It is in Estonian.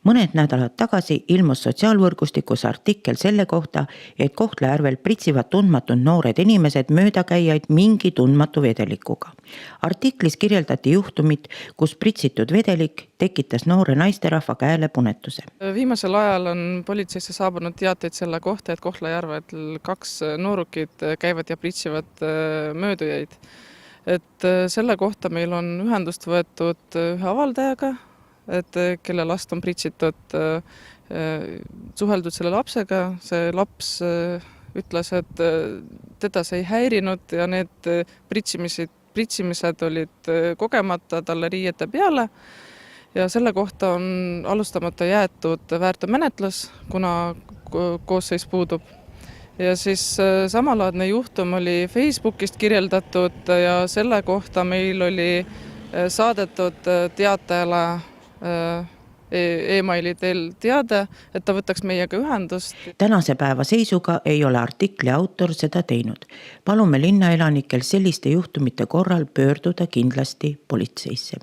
Mõned nädalad tagasi ilmus sotsiaalvõrgustikus artikkel selle kohta, et Kohtla-Järvel pritsivad tundmatud noored inimesed möödakäijaid mingi tundmatu vedelikuga. Artiklis kirjeldati juhtumit, kus pritsitud vedelik tekitas noore naisterahva käele punetuse. Viimasel ajal on politseisse saabunud teateid selle kohta, et Kohtla-Järvel 2 noorukid käivad ja pritsivad möödujaid. Et selle kohta meil on ühendust võetud ühe avaldajaga, kelle last on pritsitud, suheldud selle lapsega. See laps ütles, et teda see ei häirinud ja need pritsimised olid kogemata talle riiete peale. Ja selle kohta on alustamata jäetud väärteomenetlus, kuna koosseis puudub. Ja siis samalaadne juhtum oli Facebookist kirjeldatud ja selle kohta meil oli saadetud teatajale e-maili teel teade, et ta võtaks meiega ühendust. Tänase päeva seisuga ei ole artikli autor seda teinud. Palume linnaelanikel selliste juhtumite korral pöörduda kindlasti politseisse.